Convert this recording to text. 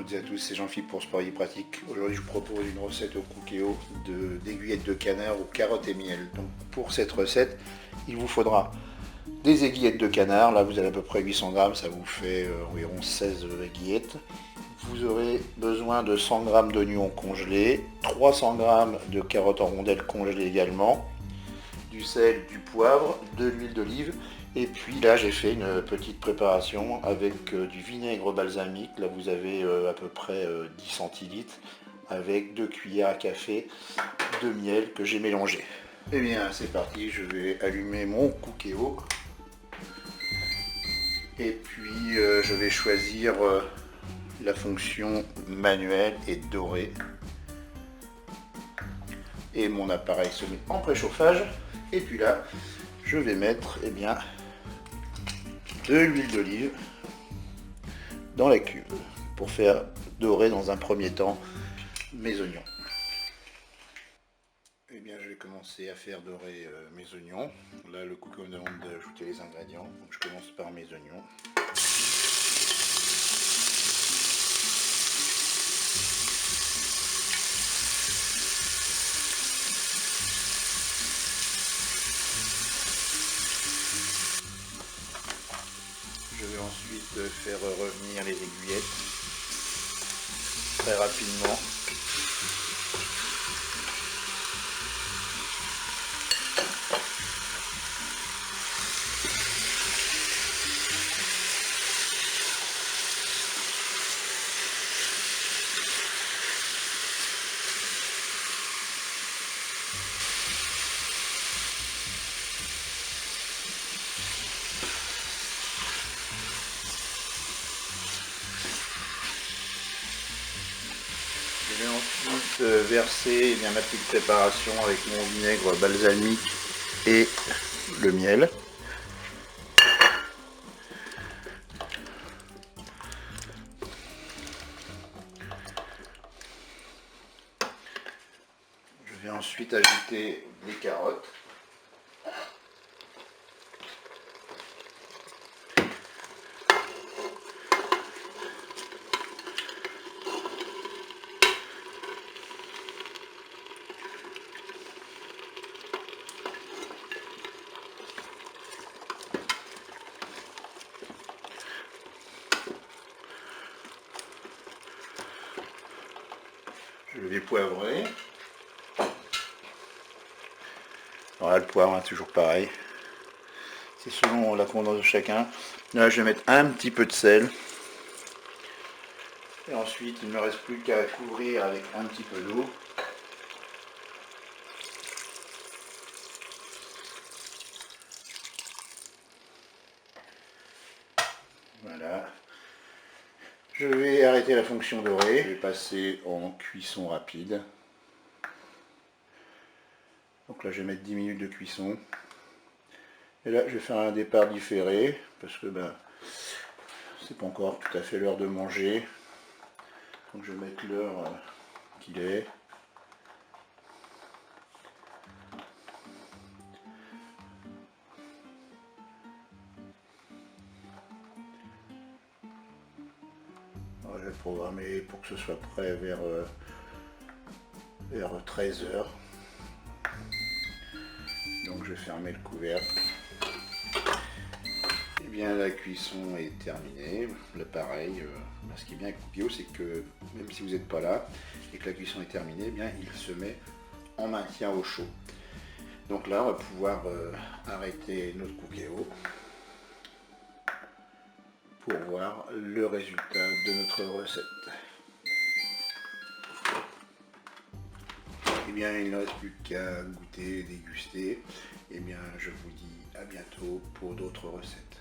toutes et à tous, c'est Jean-Philippe pour Sport Pratique. Aujourd'hui je vous propose une recette au Cookéo d'aiguillettes de canard aux carottes et miel. Donc pour cette recette, il vous faudra des aiguillettes de canard, là vous avez à peu près 800 grammes, ça vous fait environ 16 aiguillettes. Vous aurez besoin de 100 g d'oignons congelés, 300 g de carottes en rondelles congelées également, du sel, du poivre, de l'huile d'olive. Et puis là j'ai fait une petite préparation avec du vinaigre balsamique, là vous avez à peu près 10 centilitres, avec 2 cuillères à café de miel que j'ai mélangé. Et bien c'est parti, je vais allumer mon Cookéo. Et puis je vais choisir la fonction manuelle et dorée. Et mon appareil se met en préchauffage. Et puis là, je vais mettre de l'huile d'olive dans la cuve pour faire dorer dans un premier temps mes oignons. Eh bien, je vais commencer à faire dorer mes oignons. Là, le Cookéo me demande d'ajouter les ingrédients. Donc, je commence par mes oignons. Je vais ensuite faire revenir les aiguillettes très rapidement. Je vais ensuite verser ma petite préparation avec mon vinaigre balsamique et le miel. Je vais ensuite ajouter les carottes. Je vais poivrer. Alors là, le poivre, toujours pareil. C'est selon la contenance de chacun. Là, je vais mettre un petit peu de sel. Et ensuite, il ne me reste plus qu'à couvrir avec un petit peu d'eau. Voilà. Je vais arrêter la fonction dorée. Je vais passer en cuisson rapide. Donc là, je vais mettre 10 minutes de cuisson. Et là, je vais faire un départ différé parce que c'est pas encore tout à fait l'heure de manger. Donc je vais mettre l'heure qu'il est. Alors, je vais programmer pour que ce soit prêt vers 13 h. Donc je vais fermer le couvercle. Et bien la cuisson est terminée. Là pareil, ce qui est bien avec Cookéo, c'est que même si vous n'êtes pas là et que la cuisson est terminée, il se met en maintien au chaud. Donc là on va pouvoir arrêter notre Cookéo pour voir le résultat de notre recette. Eh bien, il ne reste plus qu'à goûter, déguster. Eh bien, je vous dis à bientôt pour d'autres recettes.